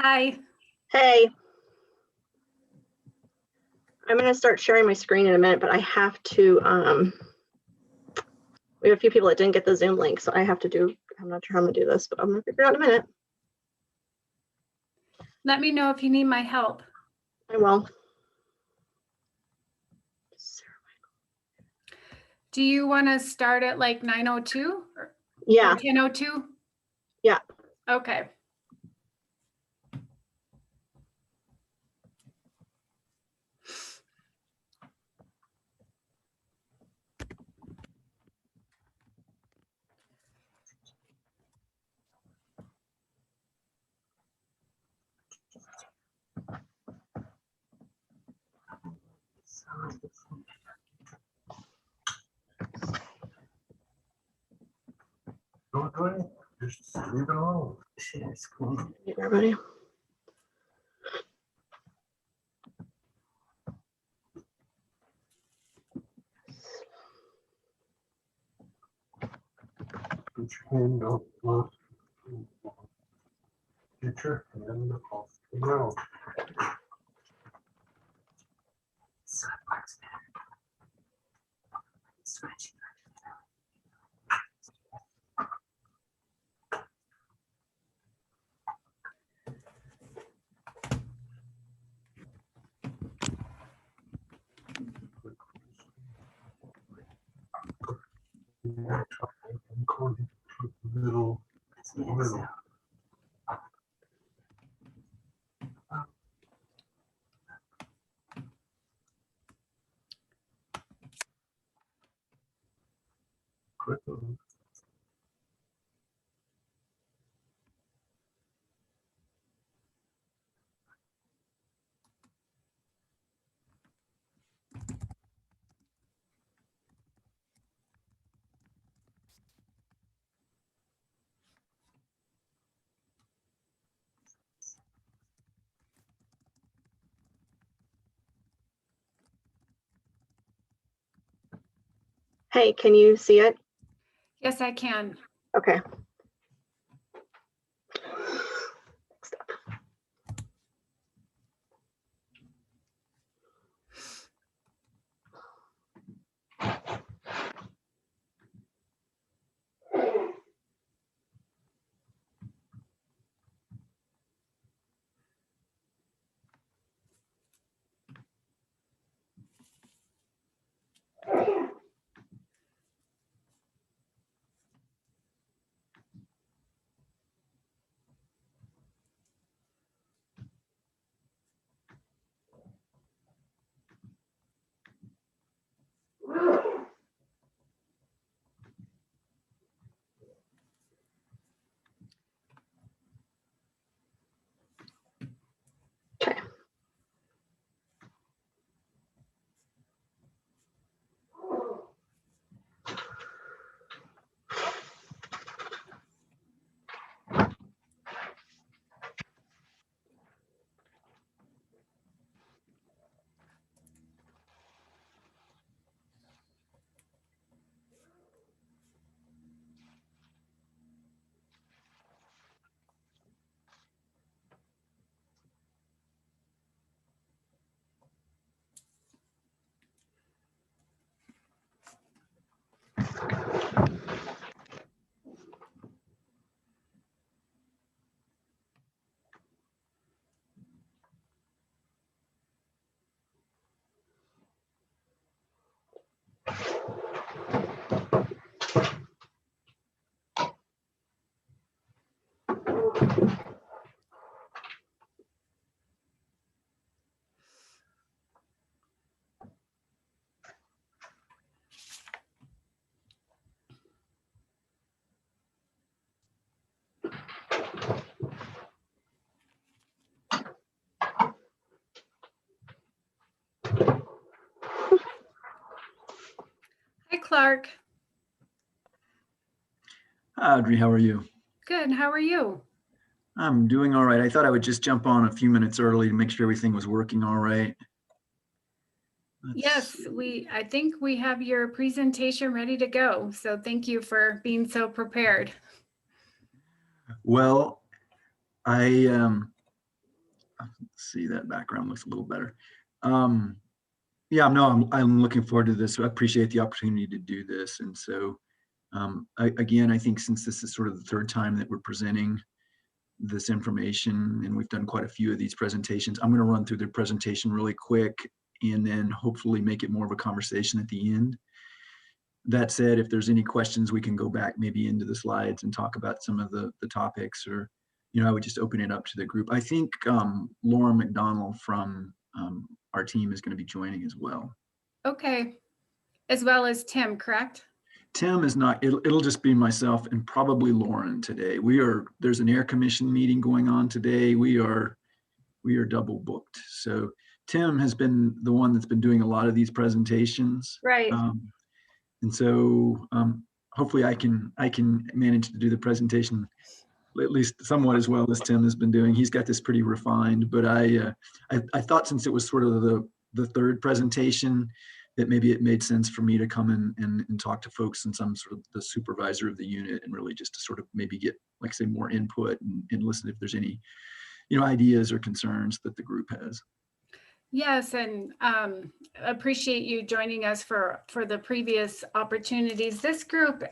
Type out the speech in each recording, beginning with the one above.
Hi. Hey, I'm going to start sharing my screen in a minute, but I have to, we have a few people that didn't get the Zoom link, so I'm not sure how I'm going to do this, but I'm going to figure it out in a minute. Let me know if you need my help. I will. Do you want to start at like 9:02 or Yeah. 10:02? Yeah. Okay. Don't do it. Just leave it alone. It's cool. Hey, everybody. Put your hand up. Get your hand off the ground. Middle. Click on. Hey, can you see it? Yes, I can. Okay. Okay. Hi, Clark. Hi, Audrey, how are you? Good. How are you? I'm doing all right. I thought I would just jump on a few minutes early to make sure everything was working all right. Yes, I think we have your presentation ready to go. So thank you for being so prepared. Well, I see, that background looks a little better. Yeah, no, I'm looking forward to this. I appreciate the opportunity to do this. And so, again, I think since this is sort of the third time that we're presenting this information, and we've done quite a few of these presentations, I'm going to run through the presentation really quick and then hopefully make it more of a conversation at the end. That said, if there's any questions, we can go back maybe into the slides and talk about some of the topics, or, I would just open it up to the group. I think Laura McDonald from our team is going to be joining as well. Okay. As well as Tim, correct? Tim is not, it'll just be myself and probably Lauren today. There's an air commission meeting going on today. We are double booked. So Tim has been the one that's been doing a lot of these presentations. Right. And so hopefully I can manage to do the presentation at least somewhat as well as Tim has been doing. He's got this pretty refined, but I thought since it was sort of the third presentation that maybe it made sense for me to come in and talk to folks, since I'm sort of the supervisor of the unit, and really just to sort of maybe get, like I say, more input and listen if there's any, ideas or concerns that the group has. Yes, and appreciate you joining us for the previous opportunities. This group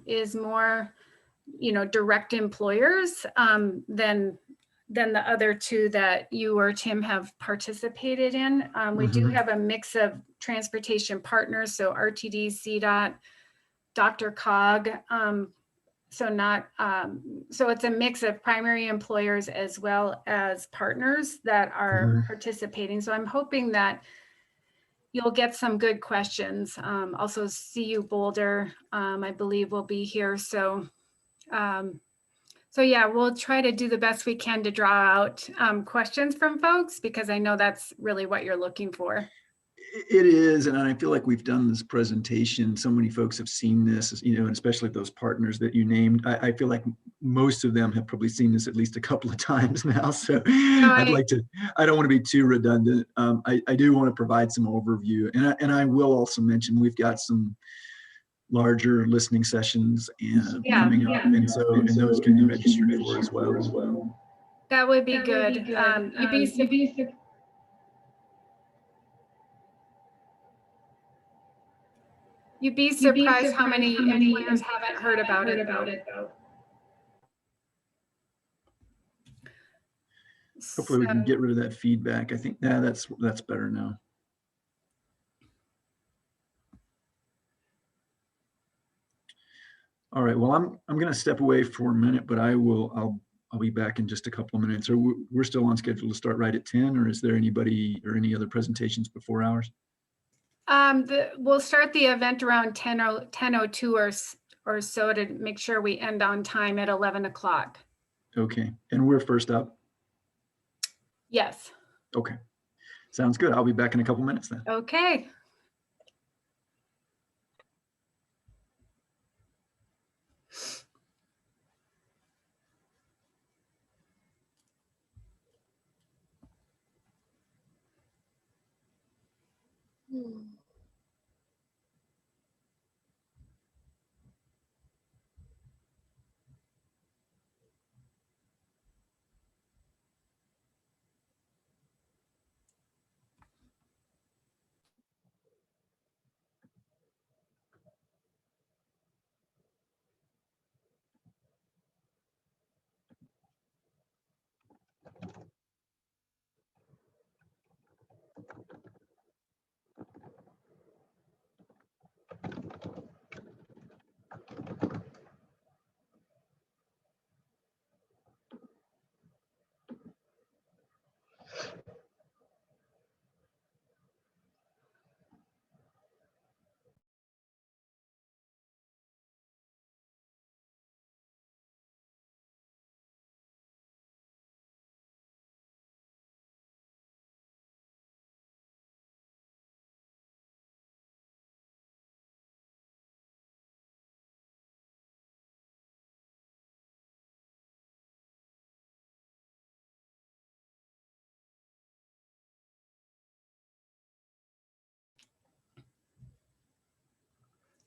is more, direct employers than the other two that you or Tim have participated in. We do have a mix of transportation partners, so RTD, CDOT, Dr. Cog. So it's a mix of primary employers as well as partners that are participating. So I'm hoping that you'll get some good questions. Also, CU Boulder, I believe, will be here. So yeah, we'll try to do the best we can to draw out questions from folks, because I know that's really what you're looking for. It is, and I feel like we've done this presentation. So many folks have seen this, and especially those partners that you named. I feel like most of them have probably seen this at least a couple of times now. So I don't want to be too redundant. I do want to provide some overview, and I will also mention we've got some larger listening sessions and coming up, and those can be registered for as well. That would be good. You'd be surprised how many employers haven't heard about it though. Hopefully we can get rid of that feedback. I think that's better now. All right. Well, I'm going to step away for a minute, but I'll be back in just a couple of minutes. Or we're still on schedule to start right at 10, or is there anybody or any other presentations before ours? We'll start the event around 10:02 or so to make sure we end on time at 11 o'clock. Okay. And we're first up? Yes. Okay. Sounds good. I'll be back in a couple minutes then. Okay.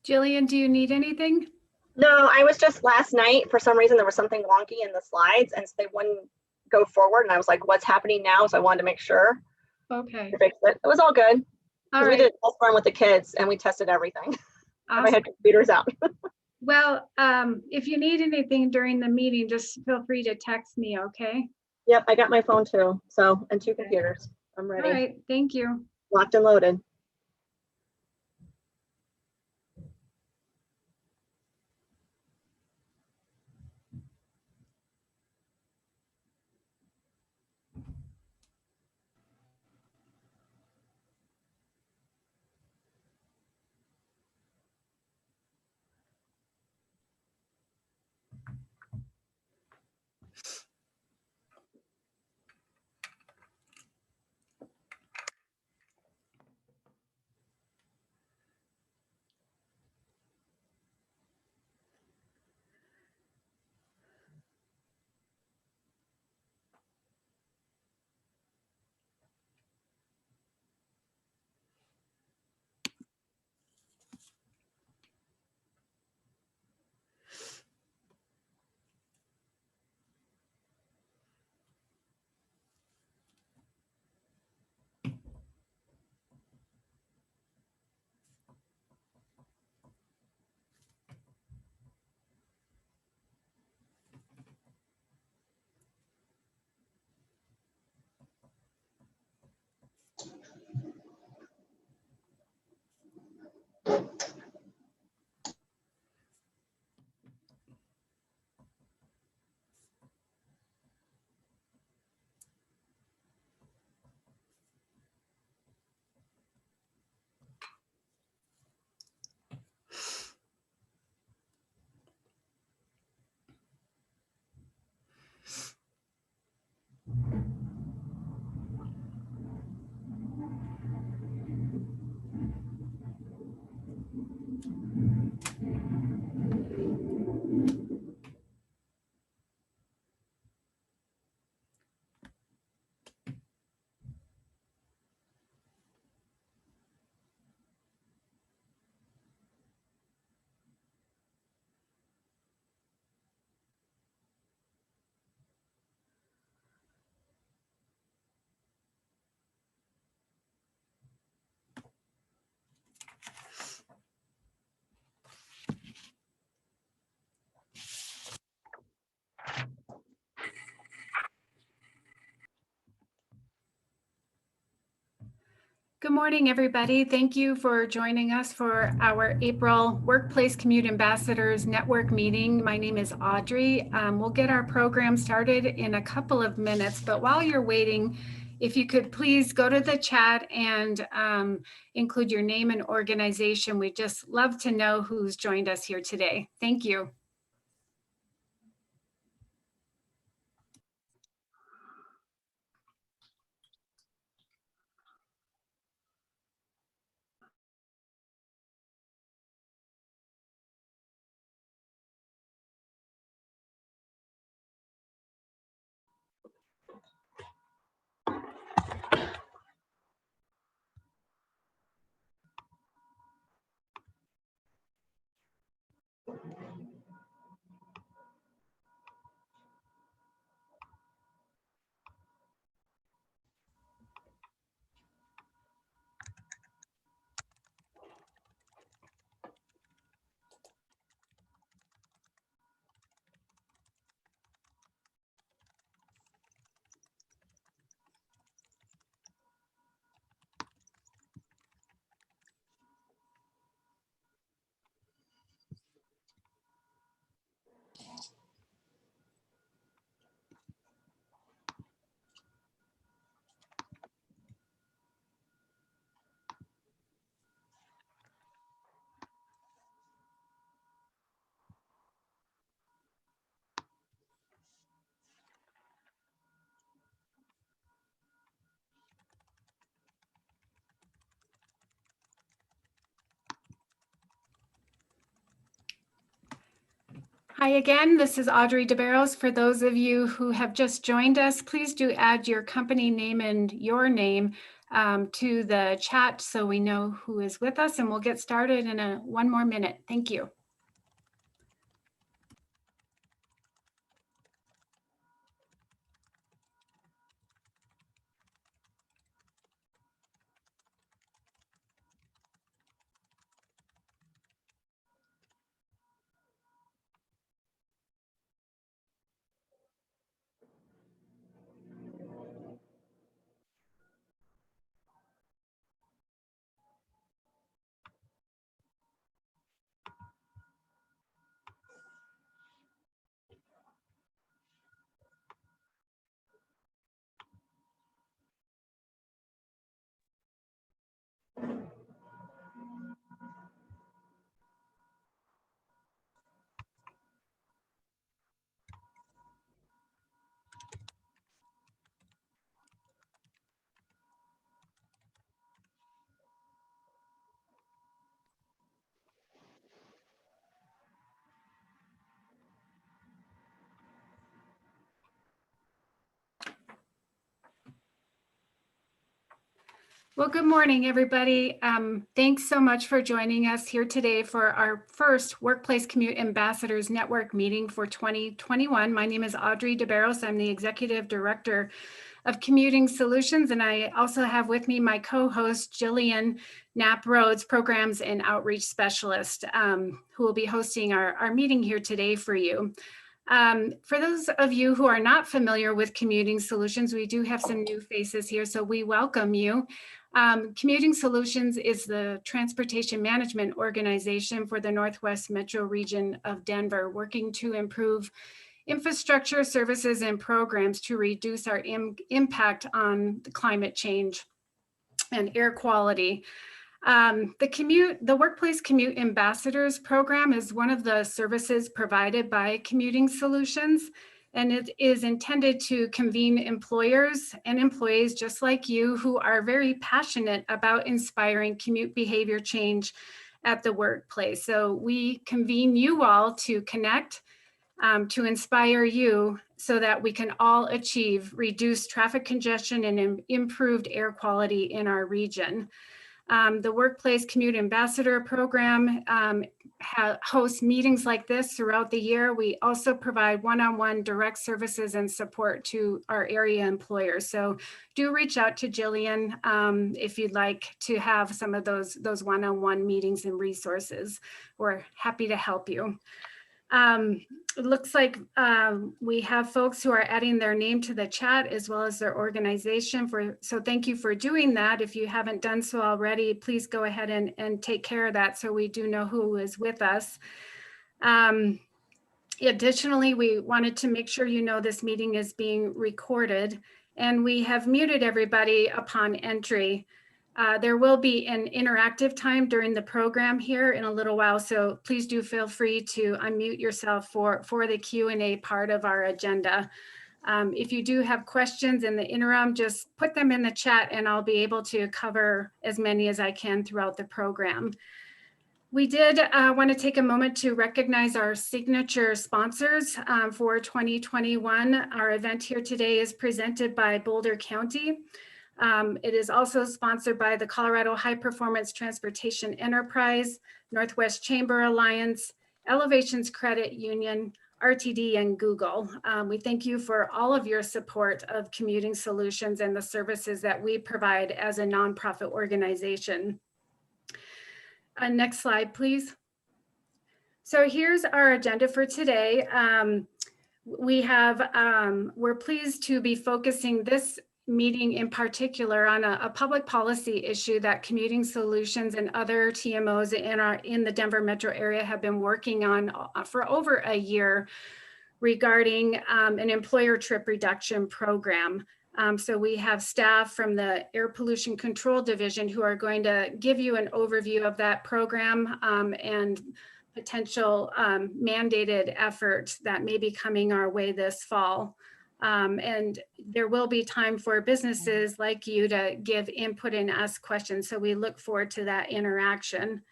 Jillian, do you need anything? No, I was just last night, for some reason, there was something wonky in the slides, and so they wouldn't go forward. And I was like, what's happening now? So I wanted to make sure Okay. to fix it. It was all good. All 'Cause we right. did a test run with the kids and we tested everything. I Awesome. had computers out. Well, if you need anything during the meeting, just feel free to text me, okay? Yep, I got my phone too. So, and 2 computers. I'm All ready. right, thank you. Locked and loaded. Good morning, everybody. Thank you for joining us for our April Workplace Commute Ambassadors Network meeting. My name is Audrey. We'll get our program started in a couple of minutes, but while you're waiting, if you could please go to the chat and include your name and organization. We'd just love to know who's joined us here today. Thank you. Hi again, this is Audrey DeBarros. For those of you who have just joined us, please do add your company name and your name to the chat so we know who is with us, and we'll get started in one more minute. Thank you. Well, good morning, everybody. Thanks so much for joining us here today for our first Workplace Commute Ambassadors Network meeting for 2021. My name is Audrey DeBarros. I'm the Executive Director of Commuting Solutions, and I also have with me my co-host, Jillian Knapp Rhodes, Programs and Outreach Specialist, who will be hosting our meeting here today for you. For those of you who are not familiar with Commuting Solutions, we do have some new faces here, so we welcome you. Commuting Solutions is the transportation management organization for the Northwest Metro region of Denver, working to improve infrastructure, services, and programs to reduce our impact on the climate change and air quality. The Workplace Commute Ambassadors program is one of the services provided by Commuting Solutions, and it is intended to convene employers and employees just like you who are very passionate about inspiring commute behavior change at the workplace. So we convene you all to connect, to inspire you so that we can all achieve reduced traffic congestion and improved air quality in our region. The Workplace Commute Ambassador program hosts meetings like this throughout the year. We also provide one-on-one direct services and support to our area employers. So do reach out to Jillian if you'd like to have some of those one-on-one meetings and resources. We're happy to help you. It looks like we have folks who are adding their name to the chat as well as their organization. So thank you for doing that. If you haven't done so already, please go ahead and take care of that so we do know who is with us. Additionally, we wanted to make sure you know this meeting is being recorded, and we have muted everybody upon entry. There will be an interactive time during the program here in a little while, so please do feel free to unmute yourself for the Q&A part of our agenda. If you do have questions in the interim, just put them in the chat and I'll be able to cover as many as I can throughout the program. We did want to take a moment to recognize our signature sponsors for 2021. Our event here today is presented by Boulder County. It is also sponsored by the Colorado High Performance Transportation Enterprise, Northwest Chamber Alliance, Elevations Credit Union, RTD, and Google. We thank you for all of your support of Commuting Solutions and the services that we provide as a nonprofit organization. Next slide, please. So here's our agenda for today. We're pleased to be focusing this meeting in particular on a public policy issue that Commuting Solutions and other TMOs in the Denver metro area have been working on for over a year regarding an employer trip reduction program. So we have staff from the Air Pollution Control Division who are going to give you an overview of that program and potential mandated efforts that may be coming our way this fall. And there will be time for businesses like you to give input and ask questions. So we look forward to that interaction.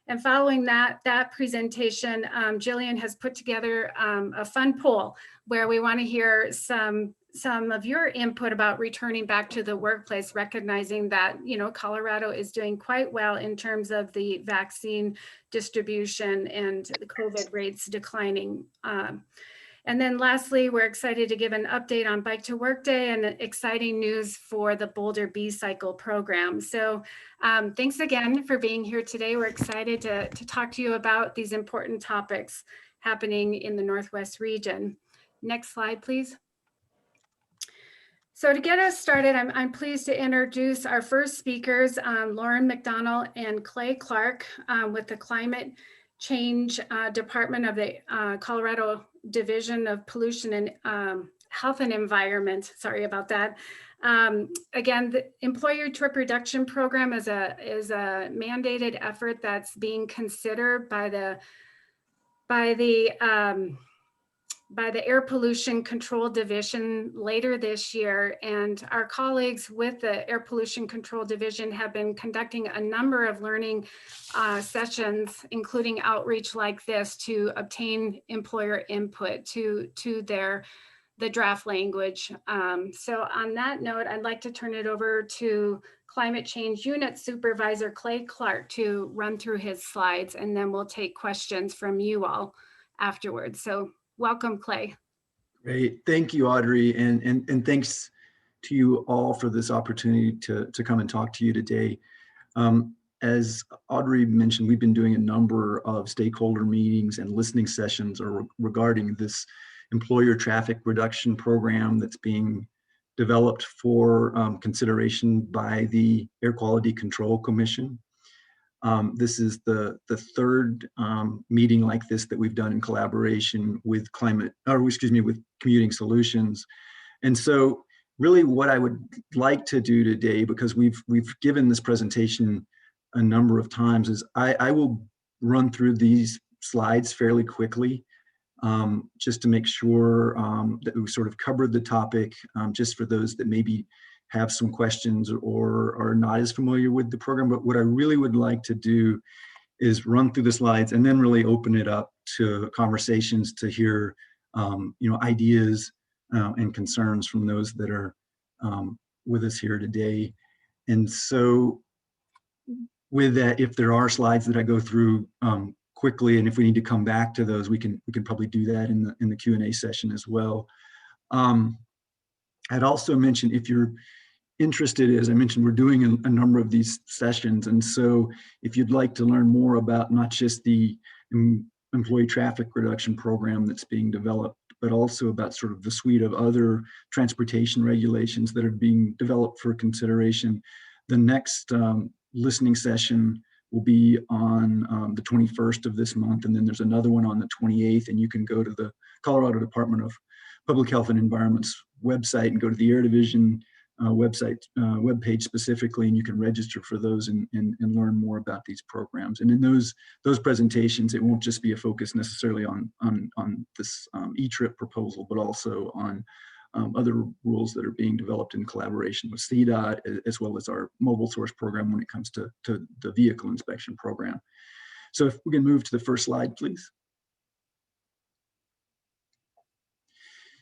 And following that presentation, Jillian has put together a fun poll where we want to hear some of your input about returning back to the workplace, recognizing that, Colorado is doing quite well in terms of the vaccine distribution and the COVID rates declining. And then lastly, we're excited to give an update on Bike to Work Day and exciting news for the Boulder B-Cycle program. So thanks again for being here today. We're excited to talk to you about these important topics happening in the Northwest region. Next slide, please. So to get us started, I'm pleased to introduce our first speakers, Lauren McDonald and Clay Clark with the Climate Change Department of the Colorado Division of Pollution and Health and Environment. Sorry about that. Again, the Employer Trip Reduction Program is a mandated effort that's being considered by the Air Pollution Control Division later this year. And our colleagues with the Air Pollution Control Division have been conducting a number of learning sessions, including outreach like this, to obtain employer input to their the draft language. So on that note, I'd like to turn it over to Climate Change Unit Supervisor Clay Clark to run through his slides, and then we'll take questions from you all afterwards. So welcome, Clay. Great. Thank you, Audrey. And thanks to you all for this opportunity to come and talk to you today. As Audrey mentioned, we've been doing a number of stakeholder meetings and listening sessions regarding this employer traffic reduction program that's being developed for consideration by the Air Quality Control Commission. This is the third meeting like this that we've done in collaboration with with Commuting Solutions. And so really what I would like to do today, because we've given this presentation a number of times, is I will run through these slides fairly quickly, just to make sure that we sort of covered the topic, just for those that maybe have some questions or are not as familiar with the program. But what I really would like to do is run through the slides and then really open it up to conversations to hear ideas and concerns from those that are with us here today. And so with that, if there are slides that I go through quickly, and if we need to come back to those, we can probably do that in the Q&A session as well. I'd also mention, if you're interested, as I mentioned, we're doing a number of these sessions. And so if you'd like to learn more about not just the employee traffic reduction program that's being developed, but also about sort of the suite of other transportation regulations that are being developed for consideration, the next listening session will be on the 21st of this month, and then there's another one on the 28th, and you can go to the Colorado Department of Public Health and Environment's website and go to the Air Division webpage specifically, and you can register for those and learn more about these programs. And in those presentations, it won't just be a focus necessarily on this E-Trip proposal, but also on other rules that are being developed in collaboration with CDOT, as well as our mobile source program when it comes to the vehicle inspection program. So if we can move to the first slide, please.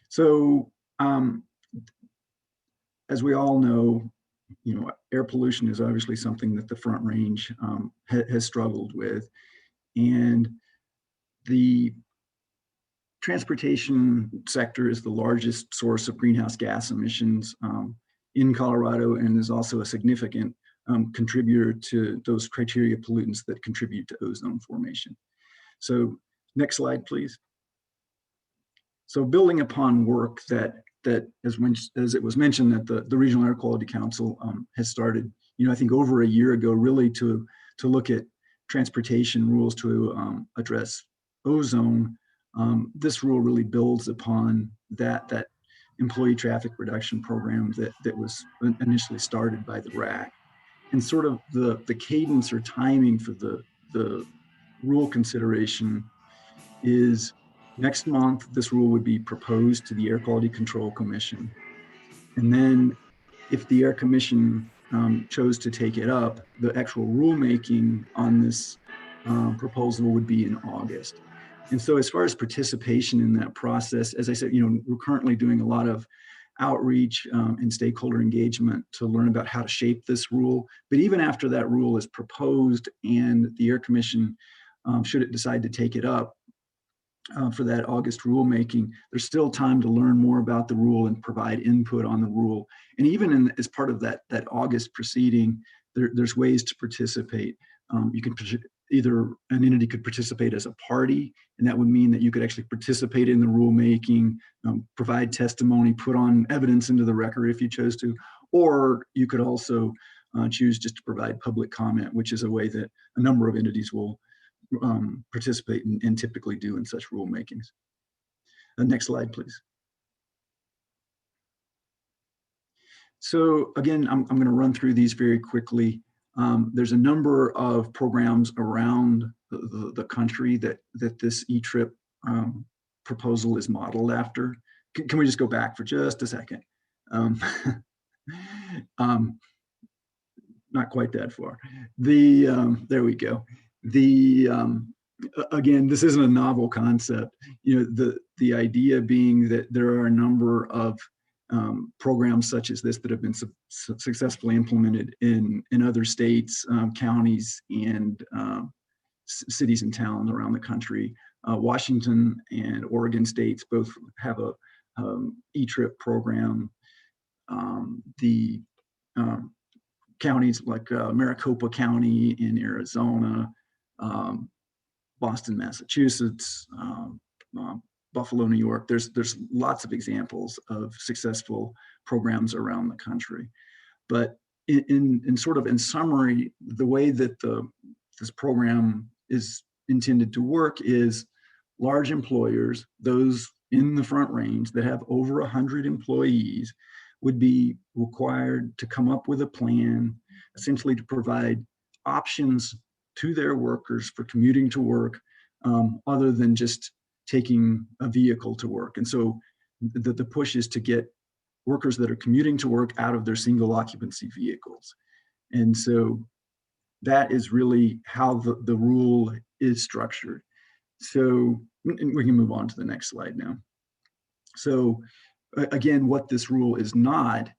So as we all know, air pollution is obviously something that the Front Range has struggled with, and the transportation sector is the largest source of greenhouse gas emissions in Colorado, and is also a significant contributor to those criteria pollutants that contribute to ozone formation. So next slide, please. So building upon work that as it was mentioned, that the Regional Air Quality Council has started, I think over a year ago, really to look at transportation rules to address ozone. This rule really builds upon that employee traffic reduction program that was initially started by the RAC. And sort of the cadence or timing for the rule consideration is next month. This rule would be proposed to the Air Quality Control Commission. And then if the Air Commission chose to take it up, the actual rulemaking on this proposal would be in August. And so as far as participation in that process, as I said, we're currently doing a lot of outreach and stakeholder engagement to learn about how to shape this rule. But even after that rule is proposed and the Air Commission, should it decide to take it up for that August rulemaking, there's still time to learn more about the rule and provide input on the rule. And even as part of that August proceeding, there's ways to participate. You can either an entity could participate as a party, and that would mean that you could actually participate in the rulemaking, provide testimony, put on evidence into the record if you chose to, or you could also choose just to provide public comment, which is a way that a number of entities will participate and typically do in such rulemakings. Next slide, please. So again, I'm going to run through these very quickly. There's a number of programs around the country that this E-Trip proposal is modeled after. Can we just go back for just a second? Not quite that far. There we go. again, this isn't a novel concept. The idea being that there are a number of programs such as this that have been successfully implemented in other states, counties, and cities and towns around the country. Washington and Oregon states both have a E-Trip program. The counties like Maricopa County in Arizona, Boston, Massachusetts, Buffalo, New York. There's lots of examples of successful programs around the country. But in sort of in summary, the way that this program is intended to work is large employers, those in the Front Range that have over 100 employees, would be required to come up with a plan, essentially to provide options to their workers for commuting to work, other than just taking a vehicle to work. And so the push is to get workers that are commuting to work out of their single occupancy vehicles. And so that is really how the rule is structured. So we can move on to the next slide now. So again, what this rule is not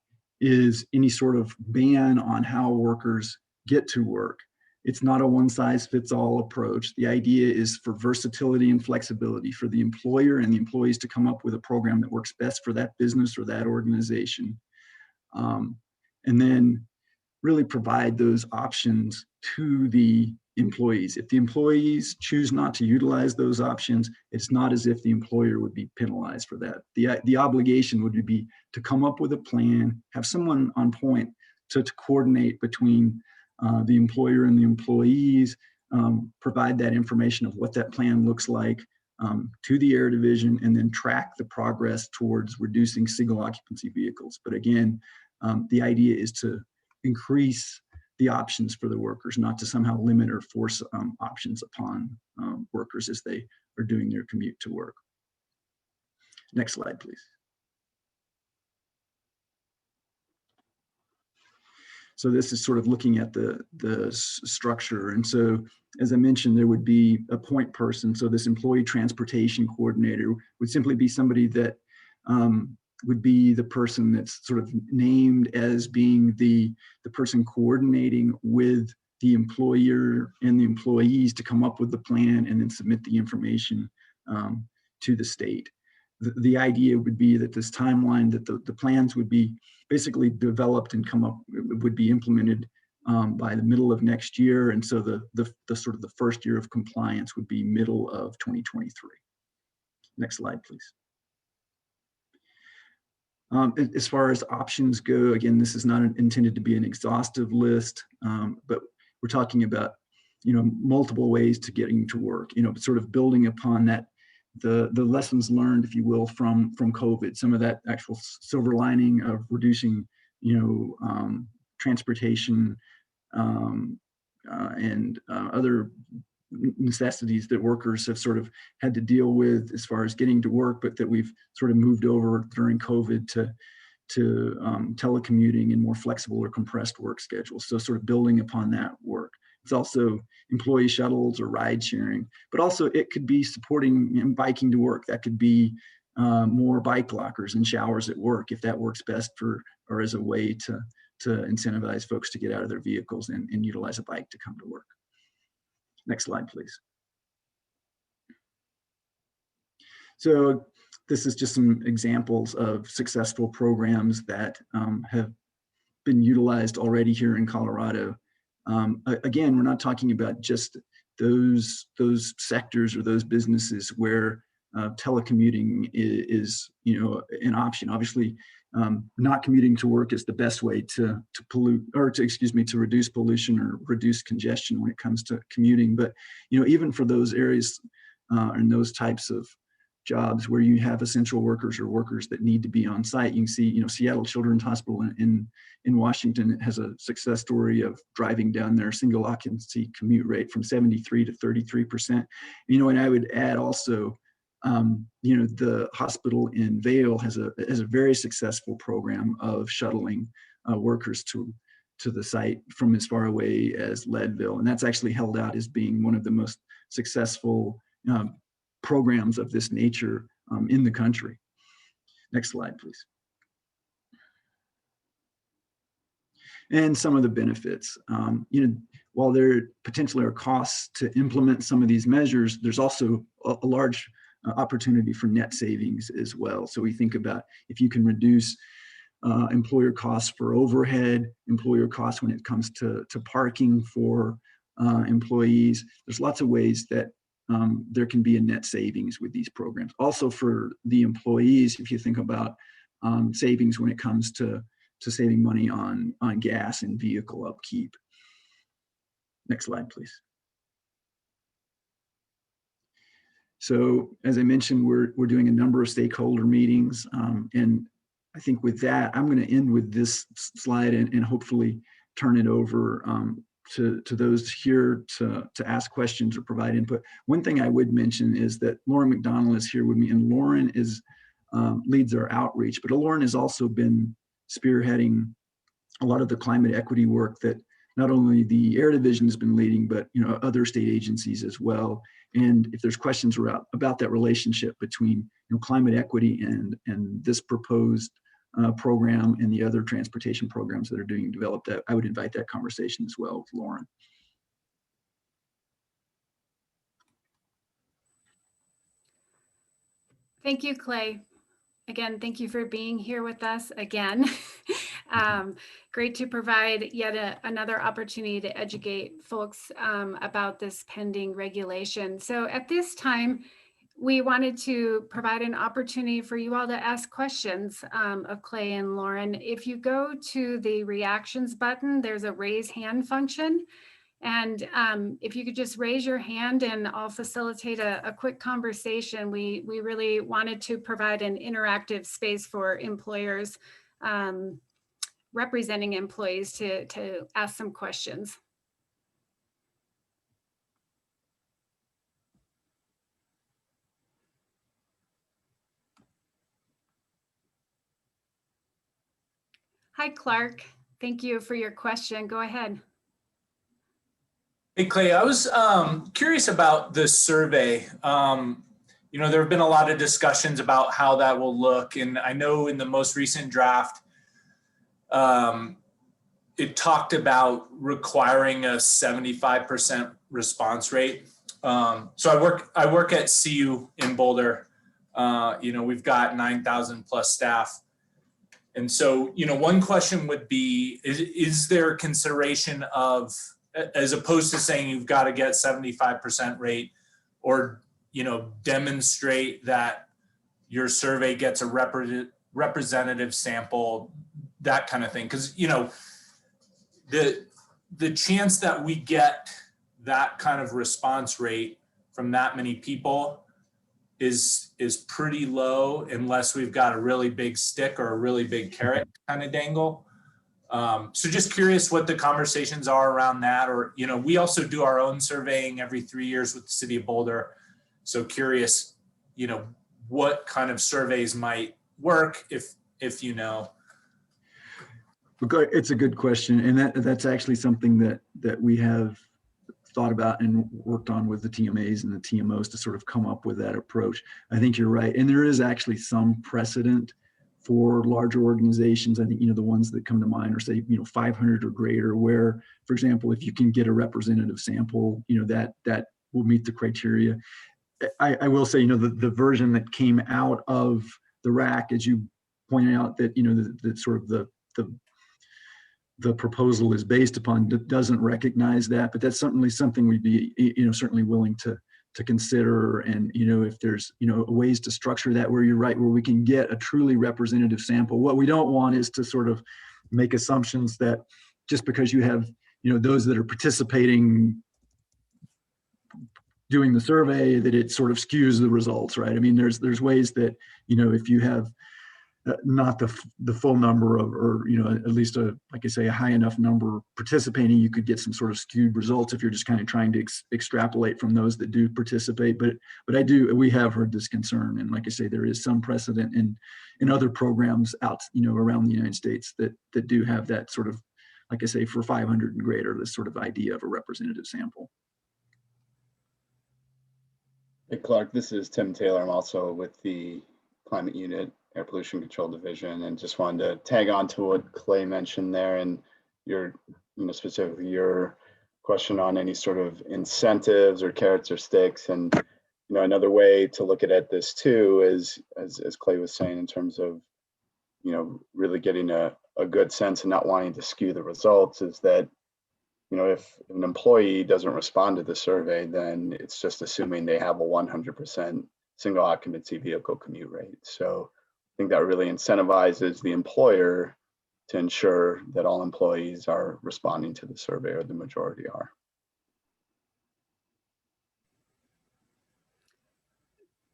is any sort of ban on how workers get to work. It's not a one-size-fits-all approach. The idea is for versatility and flexibility for the employer and the employees to come up with a program that works best for that business or that organization. And then really provide those options to the employees. If the employees choose not to utilize those options, it's not as if the employer would be penalized for that. The obligation would be to come up with a plan, have someone on point to coordinate between the employer and the employees, provide that information of what that plan looks like to the Air Division, and then track the progress towards reducing single occupancy vehicles. But again, the idea is to increase the options for the workers, not to somehow limit or force options upon workers as they are doing their commute to work. Next slide, please. So this is sort of looking at the structure. And so, as I mentioned, there would be a point person. So this employee transportation coordinator would simply be somebody that would be the person that's sort of named as being the person coordinating with the employer and the employees to come up with the plan and then submit the information to the state. The idea would be that this timeline, that the plans would be basically developed and would be implemented by the middle of next year. And so the sort of the first year of compliance would be middle of 2023. Next slide, please. As far as options go, again, this is not intended to be an exhaustive list, but we're talking about, multiple ways to getting to work, sort of building upon that, the lessons learned, if you will, from COVID, some of that actual silver lining of reducing, transportation and other necessities that workers have sort of had to deal with as far as getting to work, but that we've sort of moved over during COVID to telecommuting and more flexible or compressed work schedules. So sort of building upon that work. It's also employee shuttles or ride sharing, but also it could be supporting biking to work. That could be more bike lockers and showers at work, if that works best or as a way to incentivize folks to get out of their vehicles and utilize a bike to come to work. Next slide, please. So this is just some examples of successful programs that have been utilized already here in Colorado. Again, we're not talking about just those sectors or those businesses where telecommuting is an option. Obviously, not commuting to work is the best way to reduce pollution or reduce congestion when it comes to commuting. But even for those areas and those types of jobs where you have essential workers or workers that need to be on site, you can see Seattle Children's Hospital in Washington has a success story of driving down their single occupancy commute rate from 73 to 33%. And I would add also, the hospital in Vail has a very successful program of shuttling workers to the site from as far away as Leadville, and that's actually held out as being one of the most successful programs of this nature in the country. Next slide, please. And some of the benefits. While there potentially are costs to implement some of these measures, there's also a large opportunity for net savings as well. So we think about if you can reduce employer costs for overhead, employer costs when it comes to parking for employees. There's lots of ways that there can be a net savings with these programs. Also for the employees, if you think about savings when it comes to saving money on gas and vehicle upkeep. Next slide, please. So as I mentioned, we're doing a number of stakeholder meetings. And I think with that, I'm going to end with this slide and hopefully turn it over to those here to ask questions or provide input. One thing I would mention is that Lauren McDonald is here with me, and Lauren leads our outreach, but Lauren has also been spearheading a lot of the climate equity work that not only the Air Division has been leading, but other state agencies as well. And if there's questions about that relationship between climate equity and this proposed program and the other transportation programs that are being developed, I would invite that conversation as well with Lauren. Thank you, Clay. Again, thank you for being here with us again. Great to provide yet another opportunity to educate folks about this pending regulation. So at this time, we wanted to provide an opportunity for you all to ask questions of Clay and Lauren. If you go to the reactions button, there's a raise hand function. And if you could just raise your hand and I'll facilitate a quick conversation. We really wanted to provide an interactive space for employers representing employees to ask some questions. Hi, Clark. Thank you for your question. Go ahead. Hey, Clay, I was curious about this survey. There have been a lot of discussions about how that will look. And I know in the most recent draft, it talked about requiring a 75% response rate. So I work at CU in Boulder. We've got 9,000 plus staff. And so, one question would be, is there consideration of, as opposed to saying you've got to get 75% rate, or demonstrate that your survey gets a representative sample, that kind of thing? Because the chance that we get that kind of response rate from that many people is pretty low, unless we've got a really big stick or a really big carrot kind of dangle. So just curious what the conversations are around that, or, we also do our own surveying every 3 years with the city of Boulder. So curious, what kind of surveys might work if you know. It's a good question. And that's actually something that we have thought about and worked on with the TMAs and the TMOs to sort of come up with that approach. I think you're right. And there is actually some precedent for larger organizations. I think, the ones that come to mind are, say, 500 or greater, where, for example, if you can get a representative sample, that will meet the criteria. I will say, the version that came out of the RAC, as you pointed out, that, that sort of the proposal is based upon, doesn't recognize that, but that's certainly something we'd be, certainly willing to consider. And, if there's, ways to structure that where you're right, where we can get a truly representative sample. What we don't want is to sort of make assumptions that just because you have, those that are participating doing the survey, that it sort of skews the results, right? I mean, there's ways that, if you have not the full number of, or, at least like I say, a high enough number participating, you could get some sort of skewed results if you're just kind of trying to extrapolate from those that do participate. But we have heard this concern. And like I say, there is some precedent in other programs out, around the United States that do have that sort of, like I say, for 500 and greater, this sort of idea of a representative sample. Hey Clark, this is Tim Taylor. I'm also with the Climate Unit Air Pollution Control Division, and just wanted to tag on to what Clay mentioned there, and your, specifically your question on any sort of incentives or carrots or sticks. And another way to look at this too is, as Clay was saying, in terms of really getting a good sense and not wanting to skew the results, is that if an employee doesn't respond to the survey, then it's just assuming they have a 100% single occupancy vehicle commute rate. So I think that really incentivizes the employer to ensure that all employees are responding to the survey, or the majority are.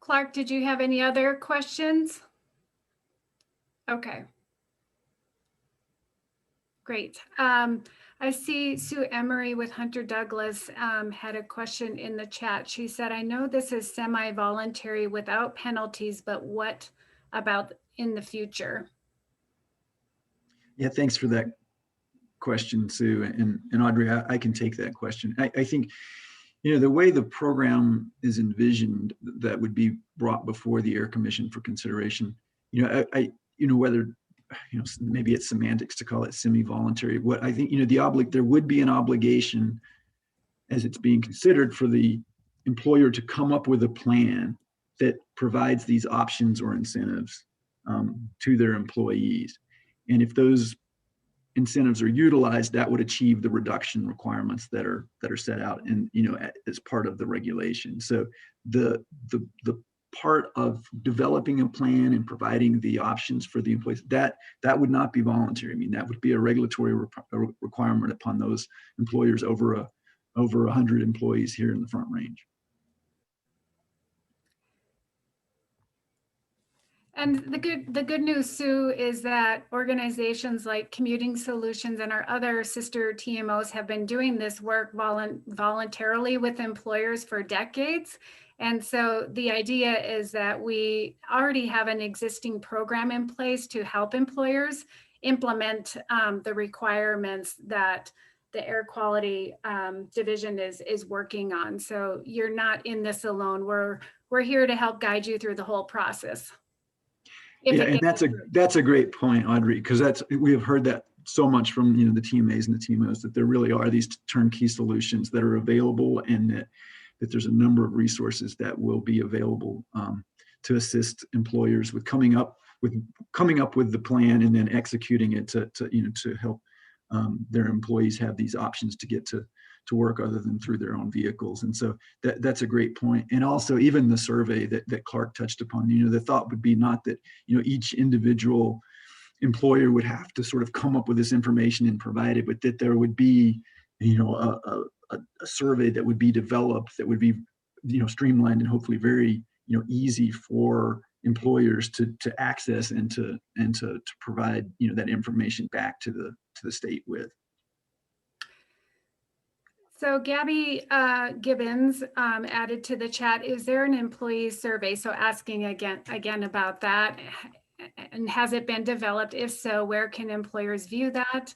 Clark, did you have any other questions? Okay. Great. I see Sue Emery with Hunter Douglas had a question in the chat. She said, I know this is semi-voluntary without penalties, but what about in the future? Yeah, thanks for that question, Sue. And Audrey, I can take that question. I think, the way the program is envisioned, that would be brought before the Air Commission for consideration, whether, maybe it's semantics to call it semi-voluntary. What I think, there would be an obligation, as it's being considered, for the employer to come up with a plan that provides these options or incentives to their employees. And if those incentives are utilized, that would achieve the reduction requirements that are set out in, as part of the regulation. So the part of developing a plan and providing the options for the employees, that would not be voluntary. I mean, that would be a regulatory requirement upon those employers over 100 employees here in the Front Range. And the good news, Sue, is that organizations like Commuting Solutions and our other sister TMOs have been doing this work voluntarily with employers for decades. And so the idea is that we already have an existing program in place to help employers implement the requirements that the Air Quality Division is working on. So you're not in this alone. We're here to help guide you through the whole process. Yeah, and that's a great point, Audrey, because we have heard that so much from the TMAs and the TMOs, that there really are these turnkey solutions that are available, and that there's a number of resources that will be available to assist employers with coming up with the plan and then executing it to help their employees have these options to get to work other than through their own vehicles. And so that's a great point. And also even the survey that Clark touched upon, the thought would be not that, each individual employer would have to sort of come up with this information and provide it, but that there would be, a survey that would be developed that would be, streamlined and hopefully very, easy for employers to access and to provide, that information back to the state with. So Gabby Gibbons added to the chat, is there an employee survey? So asking again about that, and has it been developed? If so, where can employers view that?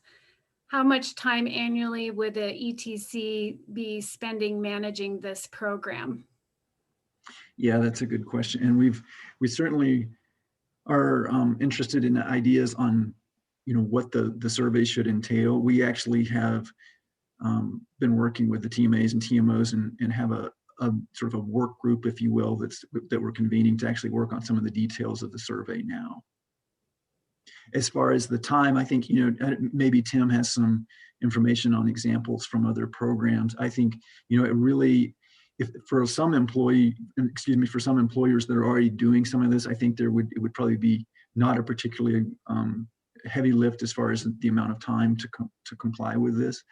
How much time annually would the ETC be spending managing this program? Yeah, that's a good question. And we certainly are interested in the ideas on, what the survey should entail. We actually have been working with the TMAs and TMOs and have a sort of a work group, if you will, that we're convening to actually work on some of the details of the survey now. As far as the time, I think, maybe Tim has some information on examples from other programs. I think, it really, for some employers that are already doing some of this, I think it would probably be not a particularly heavy lift as far as the amount of time to comply with this.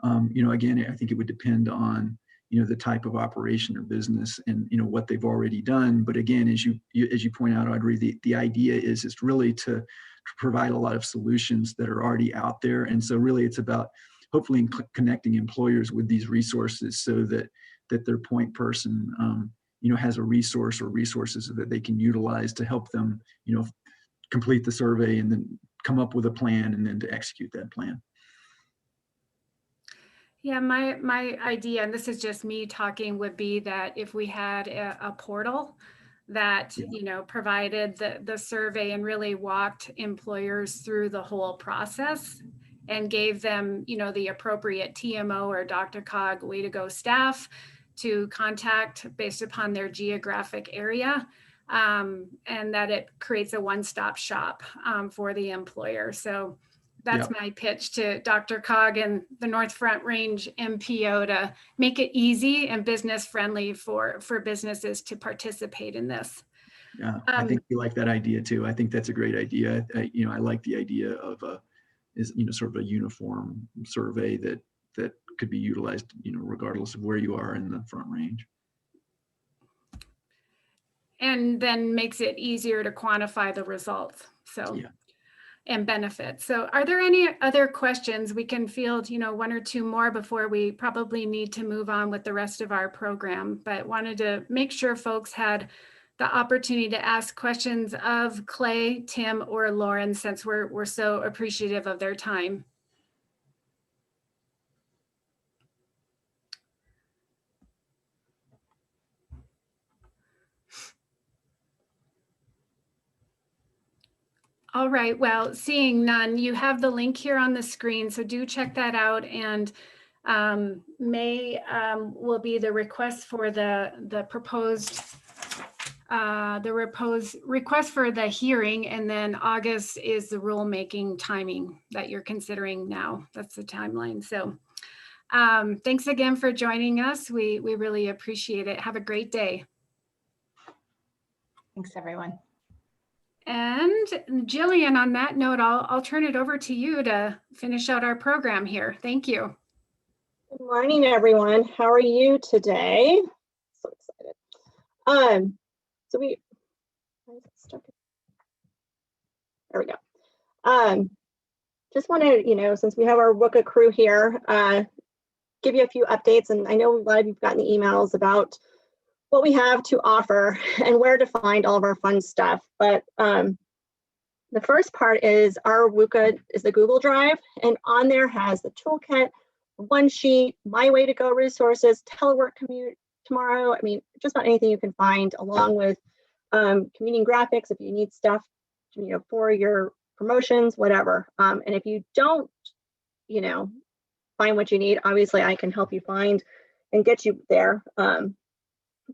Again, I think it would depend on, the type of operation or business and, what they've already done. But again, as you point out, Audrey, the idea is really to provide a lot of solutions that are already out there. And so really it's about hopefully connecting employers with these resources so that their point person, has a resource or resources that they can utilize to help them, complete the survey and then come up with a plan and then to execute that plan. Yeah, my idea, and this is just me talking, would be that if we had a portal that, Yeah. you know, provided the survey and really walked employers through the whole process and gave them, you know, the appropriate TMO or DRCOG way to go staff to contact based upon their geographic area, and that it creates a one-stop shop for the employer. So that's my pitch to DRCOG and the North Front Range MPO to make it easy and business friendly for businesses to participate in this. Yeah, I think we like that idea too. I think that's a great idea. You know, I like the idea of sort of a uniform survey that could be utilized, you know, regardless of where you are in the Front Range. And then makes it easier to quantify the results. So. Yeah. And benefits. So are there any other questions? We can field, you know, one or two more before we probably need to move on with the rest of our program, but wanted to make sure folks had the opportunity to ask questions of Clay, Tim, or Lauren, since we're so appreciative of their time. All right, well, seeing none, you have the link here on the screen, so do check that out. And May will be the request for the proposed request for the hearing, and then August is the rulemaking timing that you're considering now. That's the timeline. So thanks again for joining us. We really appreciate it. Have a great day. Thanks, everyone. And Jillian, on that note, I'll turn it over to you to finish out our program here. Thank you. Good morning, everyone. How are you today? So excited. So we, there we go. Just want to, you know, since we have our WCA crew here, give you a few updates. And I know a lot of you've gotten emails about what we have to offer and where to find all of our fun stuff. But the first part is our WCA is the Google Drive, and on there has the toolkit, one sheet, my way to go resources, telework commute tomorrow. I mean, just about anything you can find, along with commuting graphics if you need stuff, you know, for your promotions, whatever. And if you don't, you know, find what you need, obviously I can help you find and get you there.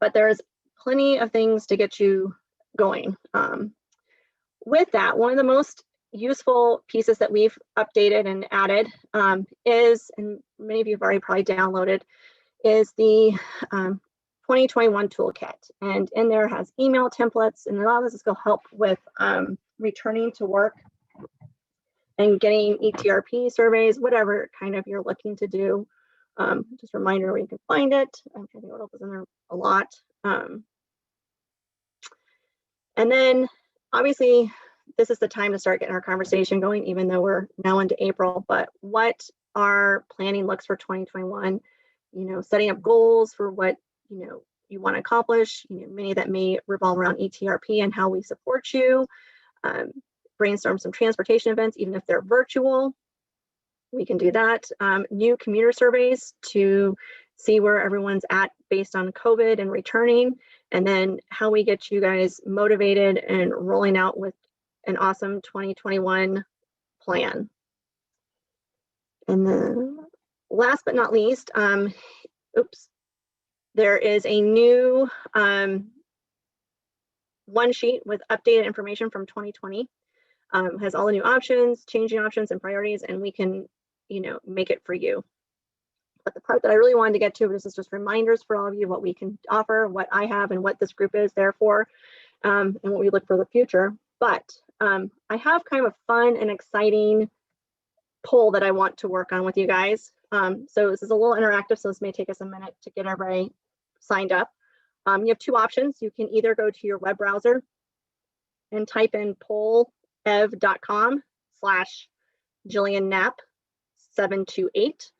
But there's plenty of things to get you going. With that, one of the most useful pieces that we've updated and added is, and many of you have already probably downloaded, is the 2021 Toolkit. And in there has email templates, and a lot of this is going to help with returning to work and getting ETRP surveys, whatever kind of you're looking to do. Just a reminder where you can find it. I'm trying to think what else is in there, a lot. And then obviously this is the time to start getting our conversation going, even though we're now into April, but what our planning looks for 2021, you know, setting up goals for what, you know, you want to accomplish, you know, many that may revolve around ETRP and how we support you, brainstorm some transportation events, even if they're virtual. We can do that. New commuter surveys to see where everyone's at based on COVID and returning, and then how we get you guys motivated and rolling out with an awesome 2021 plan. And then last but not least, there is a new one sheet with updated information from 2020. Has all the new options, changing options and priorities, and we can, you know, make it for you. But the part that I really wanted to get to, this is just reminders for all of you, what we can offer, what I have, and what this group is there for, and what we look for the future. But I have kind of a fun and exciting poll that I want to work on with you guys. So this is a little interactive, so this may take us a minute to get everybody signed up. You have two options. You can either go to your web browser and type in pollev.com/JillianKnapp728,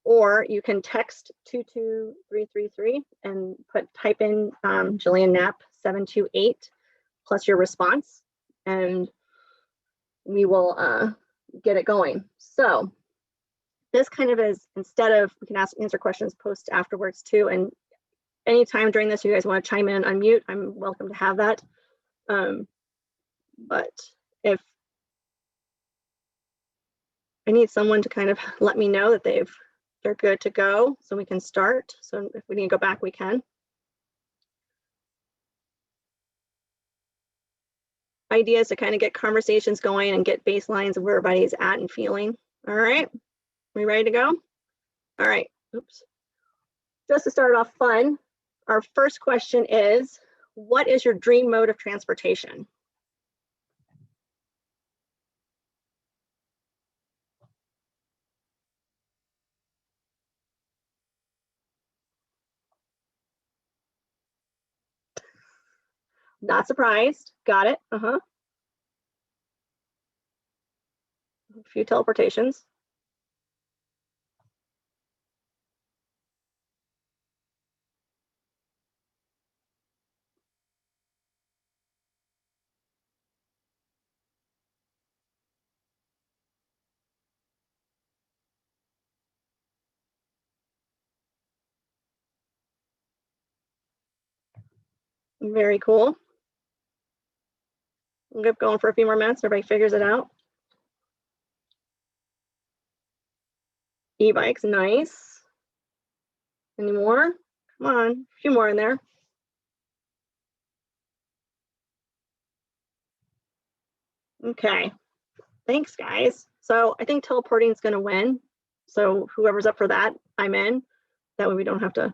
or you can text 22333 and type in Jillian Knapp 728 plus your response, and we will get it going. So this kind of is, instead of, we can answer questions post afterwards too. And anytime during this, you guys want to chime in and unmute, I'm welcome to have that. But if I need someone to kind of let me know that they're good to go, so we can start. So if we need to go back, we can. Idea is to kind of get conversations going and get baselines of where everybody's at and feeling. All right, we ready to go? All right, oops. Just to start off fun, our first question is, what is your dream mode of transportation? Not surprised. Got it. A few teleportations. Very cool. We'll keep going for a few more minutes. Everybody figures it out. E-bikes, nice. Any more? Come on, a few more in there. Okay, thanks guys. So I think teleporting is gonna win. So whoever's up for that, I'm in. That way we don't have to,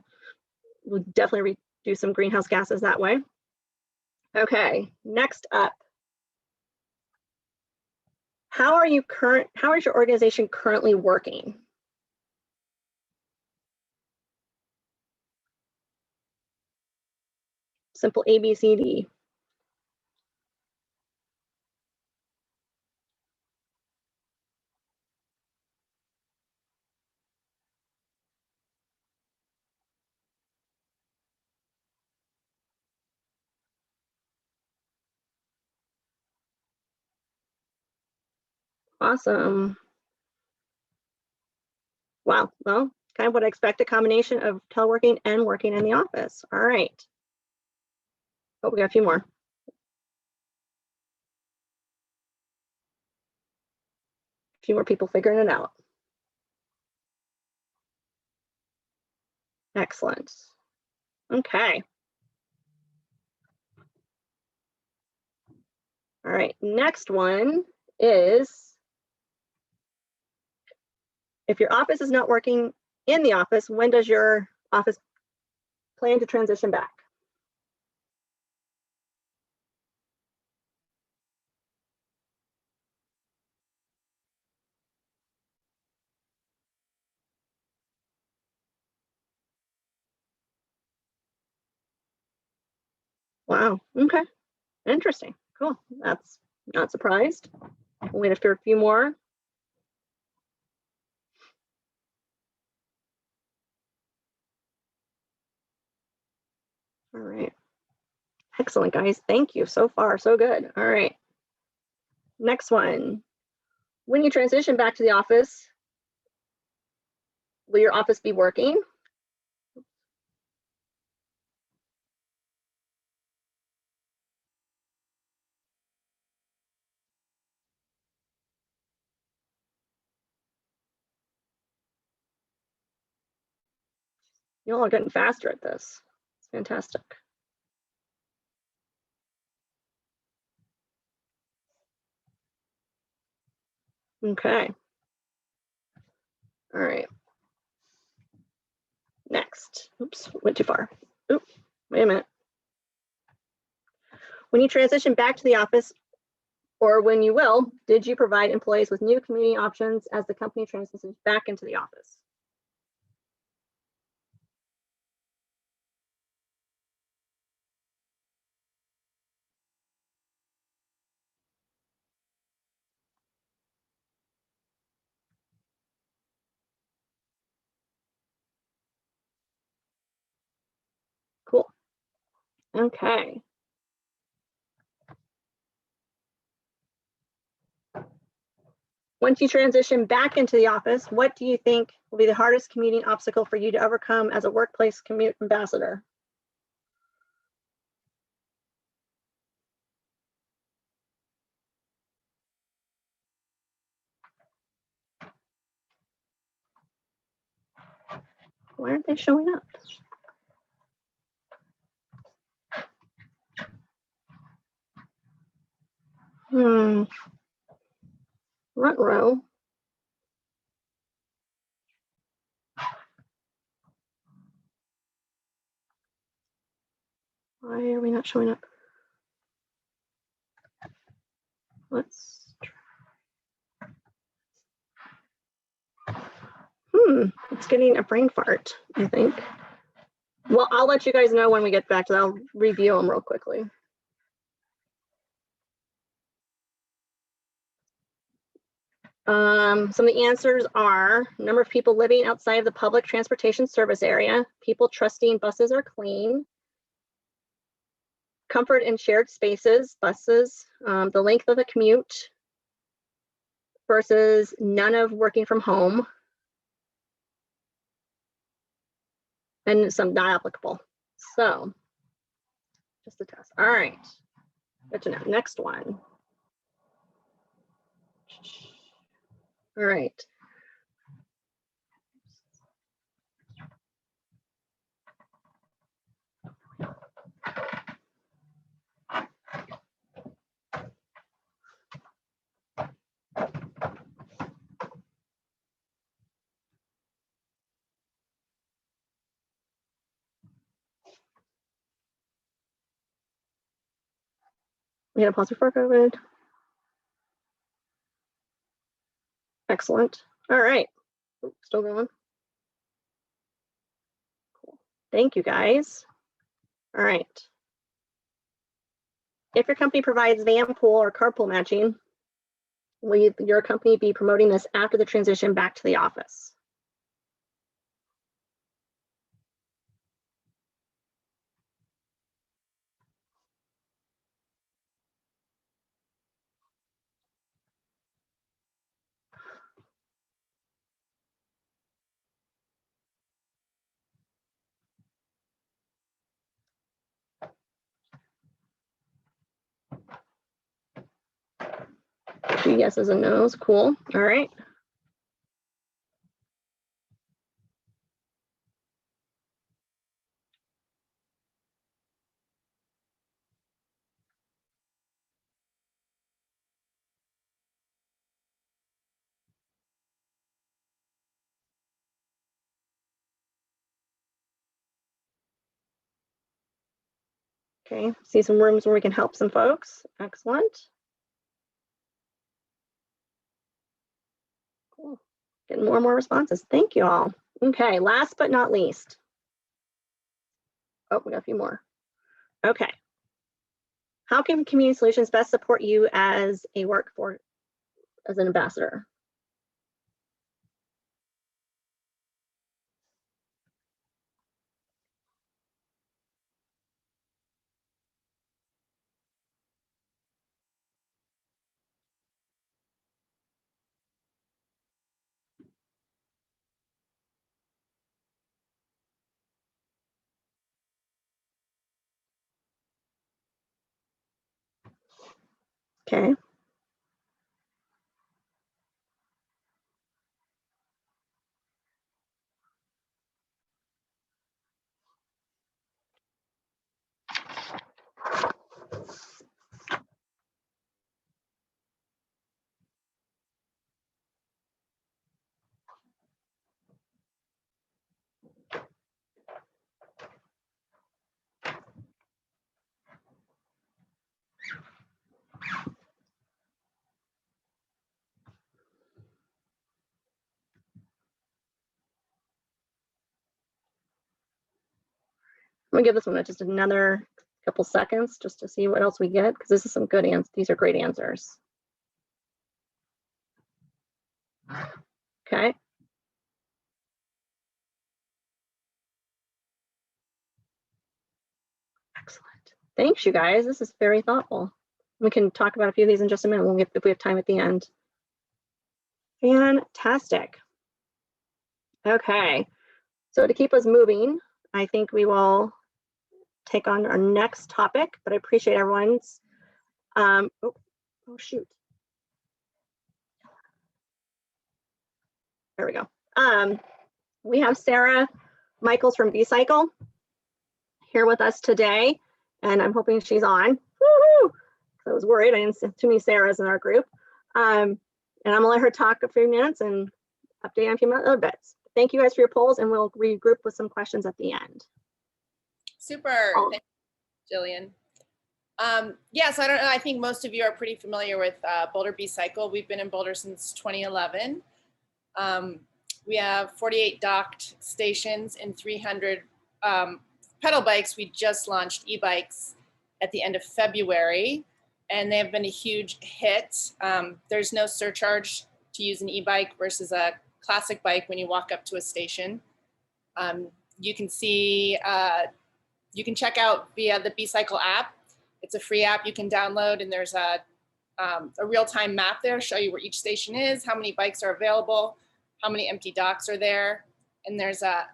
we'll definitely reduce some greenhouse gases that way. Okay, next up. How is your organization currently working? Simple ABCD. Awesome. Wow, well, kind of what I expect, a combination of teleworking and working in the office. All right. Oh, we got a few more. A few more people figuring it out. Excellent. Okay. All right, next one is, if your office is not working in the office, when does your office plan to transition back? Wow, okay, interesting, cool. That's not surprised. We'll wait for a few more. All right. Excellent, guys. Thank you. So far, so good. All right. Next one. When you transition back to the office, will your office be working? You all are getting faster at this. It's fantastic. Okay. All right. Next. Oops, went too far. Oops, wait a minute. When you transition back to the office, or when you will, did you provide employees with new commuting options as the company transitions back into the office? Cool. Okay. Once you transition back into the office, what do you think will be the hardest commuting obstacle for you to overcome as a workplace commute ambassador? Why aren't they showing up? Front row. Why are we not showing up? Let's try. It's getting a brain fart, I think. Well, I'll let you guys know when we get back to that. I'll review them real quickly. Some of the answers are number of people living outside of the public transportation service area, people trusting buses are clean, comfort in shared spaces, buses, the length of the commute versus none of working from home, and some not applicable. So just a test. All right, good to know. Next one. All right. We had a pause before COVID. Excellent. All right. Still going. Cool. Thank you, guys. All right. If your company provides van pool or carpool matching, will your company be promoting this after the transition back to the office? Two yeses and nos. Cool. All right. Okay, see some rooms where we can help some folks. Excellent. Cool. Getting more and more responses. Thank you all. Okay, last but not least. Oh, we got a few more. Okay. How can Community Solutions best support you as a workforce, as an ambassador? Okay. I'm gonna give this one just another couple seconds just to see what else we get, because this is some good answers. These are great answers. Okay. Excellent. Thanks, you guys. This is very thoughtful. We can talk about a few of these in just a minute if we have time at the end. Fantastic. Okay, so to keep us moving, I think we will take on our next topic, but I appreciate everyone's, oh shoot. There we go. We have Sarah Michaels from B-Cycle here with us today, and I'm hoping she's on. Woo-hoo! I was worried, I didn't see too many Sarahs in our group. And I'm gonna let her talk a few minutes and update on a few other bits. Thank you guys for your polls, and we'll regroup with some questions at the end. Super. Thank you, Jillian. Yes, I don't know. I think most of you are pretty familiar with Boulder B-Cycle. We've been in Boulder since 2011. We have 48 docked stations and 300 pedal bikes. We just launched e-bikes at the end of February, and they have been a huge hit. There's no surcharge to use an e-bike versus a classic bike when you walk up to a station. You can see, you can check out via the B-Cycle app. It's a free app you can download, and there's a real-time map there to show you where each station is, how many bikes are available, how many empty docks are there. And there's a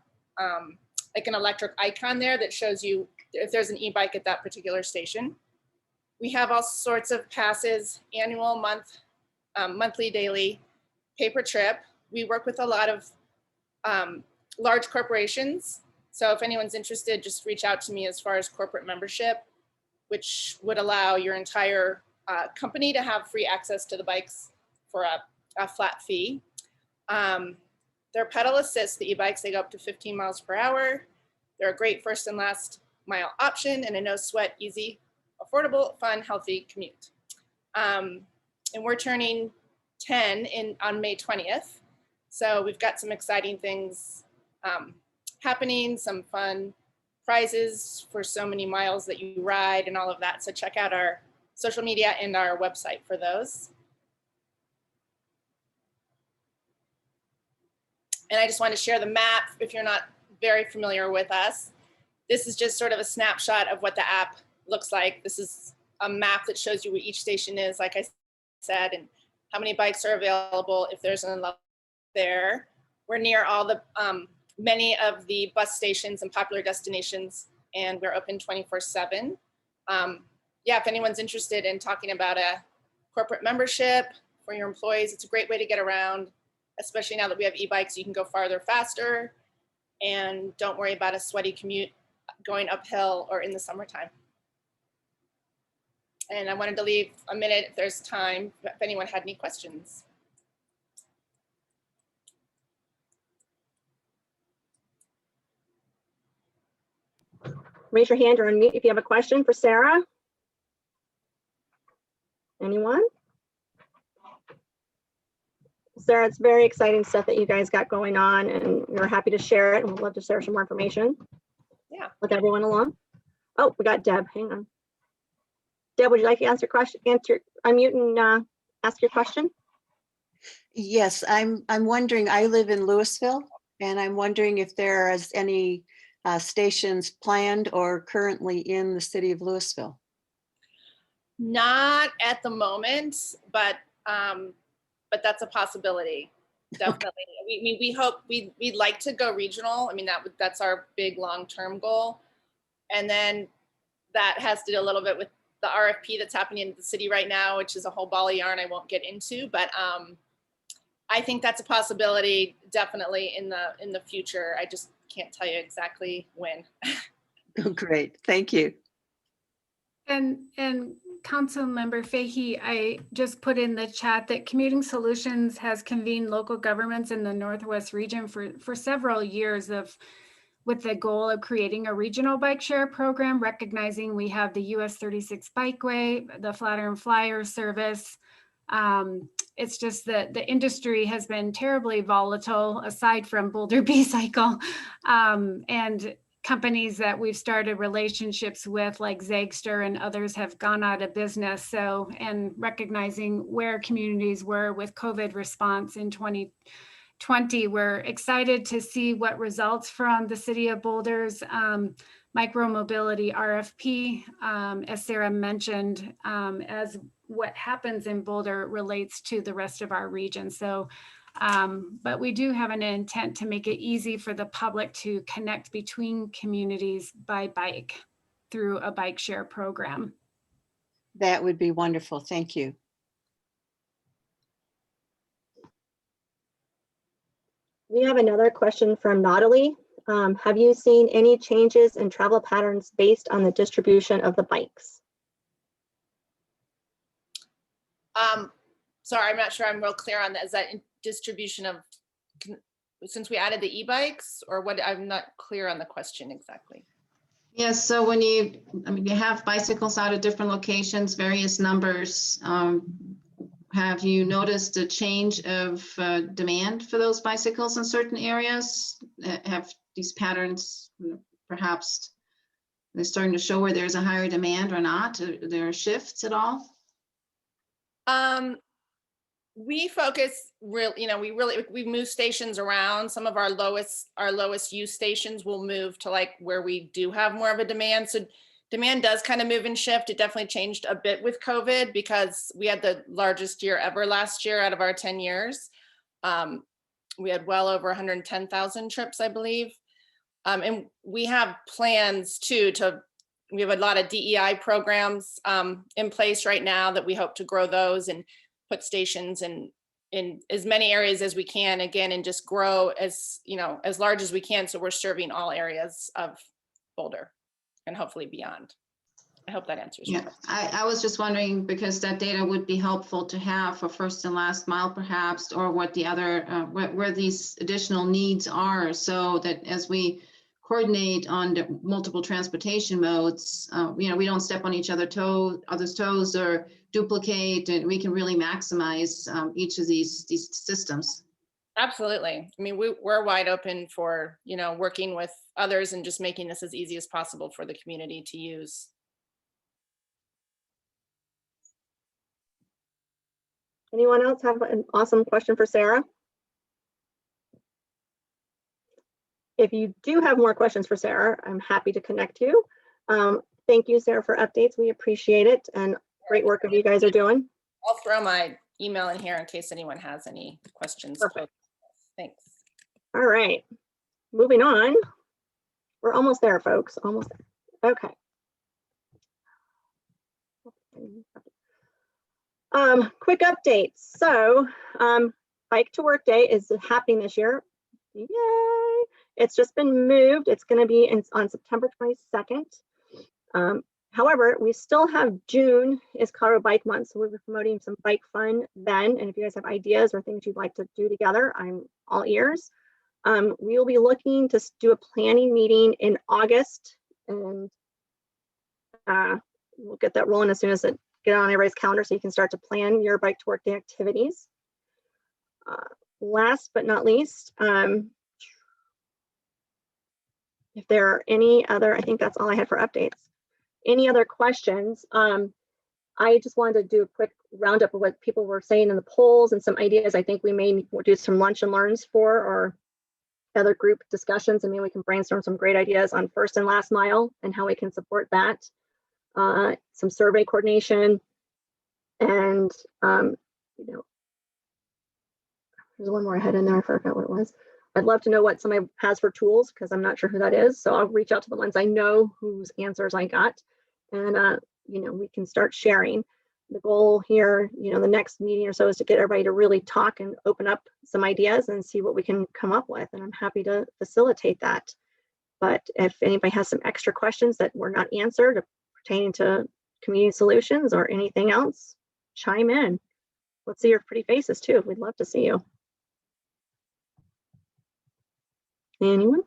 like an electric icon there that shows you if there's an e-bike at that particular station. We have all sorts of passes, annual, monthly, daily, pay per trip. We work with a lot of large corporations. So if anyone's interested, just reach out to me as far as corporate membership, which would allow your entire company to have free access to the bikes for a flat fee. They're pedal assist, the e-bikes, they go up to 15 miles per hour. They're a great first and last mile option and a no sweat, easy, affordable, fun, healthy commute. And we're turning 10 on May 20th. So we've got some exciting things happening, some fun prizes for so many miles that you ride and all of that. So check out our social media and our website for those. And I just want to share the map if you're not very familiar with us. This is just sort of a snapshot of what the app looks like. This is a map that shows you where each station is, like I said, and how many bikes are available, if there's an level there. We're near all the many of the bus stations and popular destinations, and we're open 24/7. Yeah, if anyone's interested in talking about a corporate membership for your employees, it's a great way to get around, especially now that we have e-bikes. You can go farther faster and don't worry about a sweaty commute going uphill or in the summertime. And I wanted to leave a minute if there's time, if anyone had any questions. Raise your hand or unmute if you have a question for Sarah. Anyone? Sarah, it's very exciting stuff that you guys got going on, and we're happy to share it, and we'd love to share some more information. Yeah. With everyone along. Oh, we got Deb. Hang on. Deb, would you like to answer question? Unmute and ask your question. Yes, I'm wondering. I live in Louisville, and I'm wondering if there is any stations planned or currently in the city of Louisville. Not at the moment, but that's a possibility. Definitely. Okay. We hope we'd like to go regional. I mean, that's our big long-term goal. And then that has to do a little bit with the RFP that's happening in the city right now, which is a whole ball of yarn I won't get into, but I think that's a possibility definitely in the future. I just can't tell you exactly when. Oh, great. Thank you. And Councilmember Fahey, I just put in the chat that Commuting Solutions has convened local governments in the Northwest region for several years with the goal of creating a regional bike share program, recognizing we have the US 36 Bikeway, the Flatiron Flyer service. It's just that the industry has been terribly volatile, aside from Boulder B-Cycle, and companies that we've started relationships with, like Zagster and others, have gone out of business. So, and recognizing where communities were with COVID response in 2020, we're excited to see what results from the City of Boulder's micromobility RFP, as Sarah mentioned, as what happens in Boulder relates to the rest of our region. So But we do have an intent to make it easy for the public to connect between communities by bike through a bike share program. That would be wonderful. Thank you. We have another question from Natalie. Have you seen any changes in travel patterns based on the distribution of the bikes? Sorry, I'm not sure I'm real clear on that. Is that distribution of, since we added the e-bikes, or what? I'm not clear on the question exactly. Yes, so when you have bicycles out at different locations, various numbers, have you noticed a change of demand for those bicycles in certain areas? Have these patterns perhaps they're starting to show where there's a higher demand or not? Are there shifts at all? We focus we move stations around. Some of our lowest use stations will move to like where we do have more of a demand. So demand does kind of move and shift. It definitely changed a bit with COVID because we had the largest year ever last year out of our 10 years. We had well over 110,000 trips, I believe. And we have plans too we have a lot of DEI programs in place right now that we hope to grow those and put stations in as many areas as we can, again, and just grow as large as we can. So we're serving all areas of Boulder and hopefully beyond. I hope that answers your Yeah, question. I was just wondering because that data would be helpful to have for first and last mile perhaps, or what the other, where these additional needs are, so that as we coordinate on the multiple transportation modes, we don't step on each other's toes or duplicate, and we can really maximize each of these systems. Absolutely. I mean, we're wide open for, working with others and just making this as easy as possible for the community to use. Anyone else have an awesome question for Sarah? If you do have more questions for Sarah, I'm happy to connect you. Thank you, Sarah, for updates. We appreciate it, and great work of you guys are doing. I'll throw my email in here in case anyone has any questions. Perfect. Thanks. All right, moving on. We're almost there, folks, almost there. Okay. Quick updates. So Bike to Work Day is happening this year. Yay! It's just been moved. It's going to be on September 22nd. However, we still have June is Colorado Bike Month, so we'll be promoting some bike fun then. And if you guys have ideas or things you'd like to do together, I'm all ears. We will be looking to do a planning meeting in August, and we'll get that rolling as soon as it get on everybody's calendar so you can start to plan your Bike to Work Day activities. Last but not least, if there are any other, I think that's all I had for updates. Any other questions? I just wanted to do a quick roundup of what people were saying in the polls and some ideas I think we may do some lunch and learns for, or other group discussions. I mean, we can brainstorm some great ideas on first and last mile and how we can support that. Some survey coordination, and there's one more I had in there. I forgot what it was. I'd love to know what somebody has for tools, because I'm not sure who that is. So I'll reach out to the ones I know whose answers I got, and we can start sharing. The goal here, the next meeting or so, is to get everybody to really talk and open up some ideas and see what we can come up with. And I'm happy to facilitate that. But if anybody has some extra questions that were not answered pertaining to community solutions or anything else, chime in. Let's see your pretty faces too. We'd love to see you. Anyone?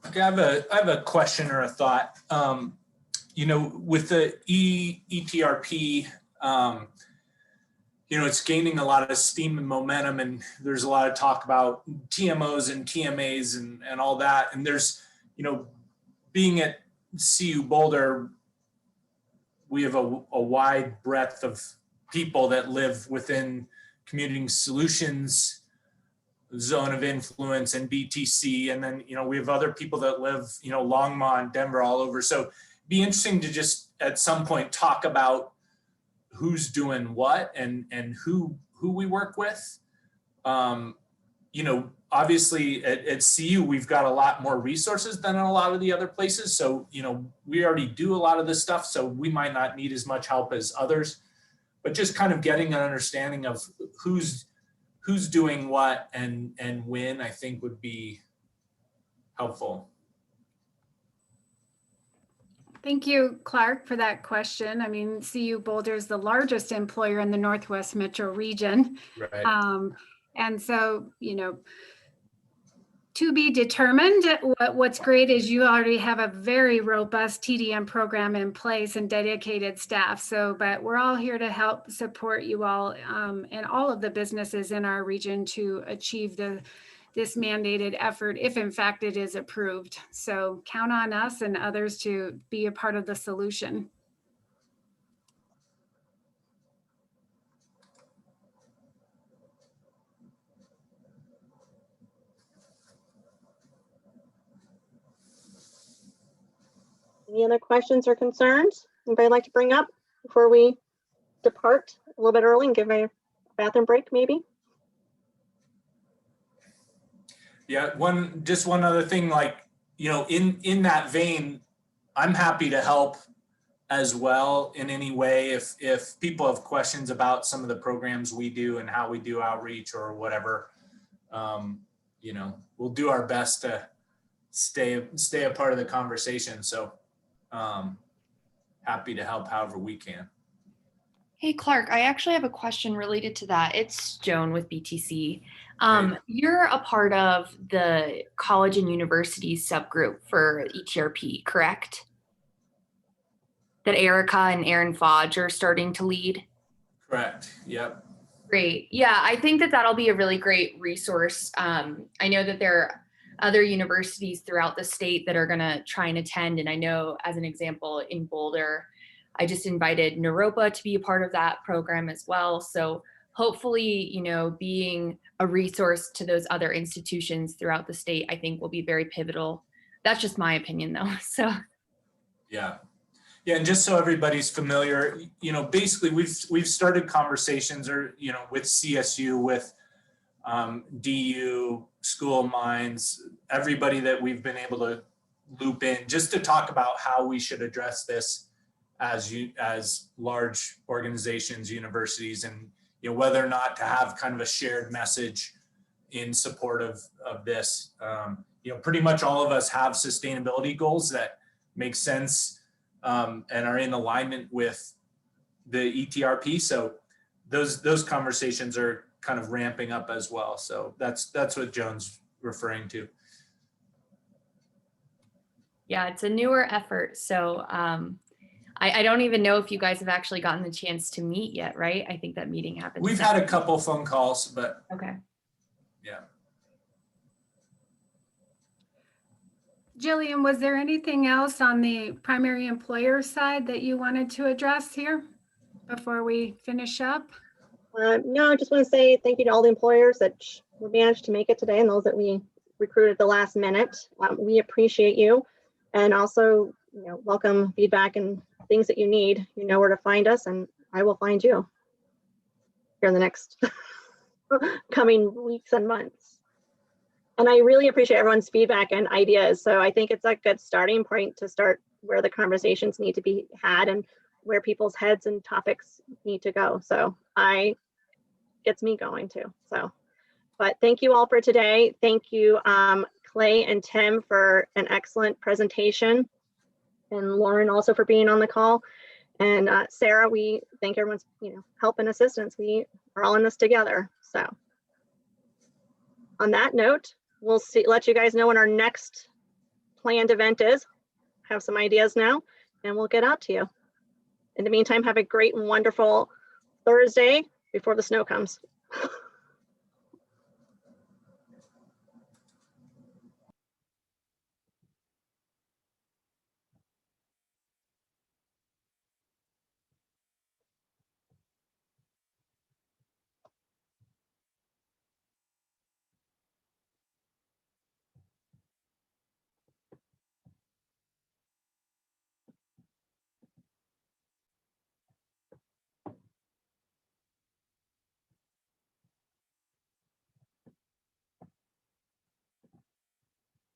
Okay, I have a question or a thought. With the ETRP, it's gaining a lot of steam and momentum, and there's a lot of talk about TMOs and TMAs and all that. And there's, being at CU Boulder, we have a wide breadth of people that live within commuting solutions zone of influence and BTC. And then, we have other people that live, Longmont, Denver, all over. So it'd be interesting to just at some point talk about who's doing what and who we work with. You know, obviously at CU, we've got a lot more resources than a lot of the other places. So, you know, we already do a lot of this stuff, so we might not need as much help as others, but just kind of getting an understanding of who's doing what and when, I think would be helpful. Thank you, Clark, for that question. I mean, CU Boulder is the largest employer in the Northwest Metro region. Right. And so, you know, to be determined. What's great is you already have a very robust TDM program in place and dedicated staff. So, but we're all here to help support you all and all of the businesses in our region to achieve this mandated effort, if in fact it is approved. So count on us and others to be a part of the solution. Any other questions or concerns anybody like to bring up before we depart a little bit early and give a bathroom break maybe? Yeah, just one other thing, like, you know, in that vein, I'm happy to help as well in any way if people have questions about some of the programs we do and how we do outreach or whatever. You know, we'll do our best to stay a part of the conversation. So happy to help however we can. Hey, Clark, I actually have a question related to that. It's Joan with BTC. Hey. You're a part of the college and university subgroup for ETRP, correct? That Erica and Aaron Fodge are starting to lead? Correct, yep. Great. Yeah, I think that that'll be a really great resource. I know that there are other universities throughout the state that are going to try and attend. And I know, as an example, in Boulder, I just invited Naropa to be a part of that program as well. So hopefully, you know, being a resource to those other institutions throughout the state, I think will be very pivotal. That's just my opinion though, so. Yeah. Yeah, and just so everybody's familiar, you know, basically we've started conversations or, you know, with CSU, with DU, School of Mines, everybody that we've been able to loop in just to talk about how we should address this as large organizations, universities, and, you know, whether or not to have kind of a shared message in support of this. You know, pretty much all of us have sustainability goals that make sense and are in alignment with the ETRP. So those conversations are kind of ramping up as well. So that's what Joan's referring to. Yeah, it's a newer effort. So I don't even know if you guys have actually gotten the chance to meet yet, right? I think that meeting happened. We've had a couple phone calls, but okay. Yeah. Jillian, was there anything else on the primary employer side that you wanted to address here before we finish up? No, I just want to say thank you to all the employers that managed to make it today and those that we recruited at the last minute. We appreciate you, and also, you know, welcome feedback and things that you need. You know where to find us, and I will find you here in the next coming weeks and months. And I really appreciate everyone's feedback and ideas. So I think it's a good starting point to start where the conversations need to be had and where people's heads and topics need to go. So gets me going too. So, but thank you all for today. Thank you, Clay and Tim, for an excellent presentation, and Lauren also for being on the call. And Sarah, we thank everyone's, you know, help and assistance. We are all in this together. So on that note, we'll let you guys know when our next planned event is. Have some ideas now, and we'll get out to you. In the meantime, have a great and wonderful Thursday before the snow comes.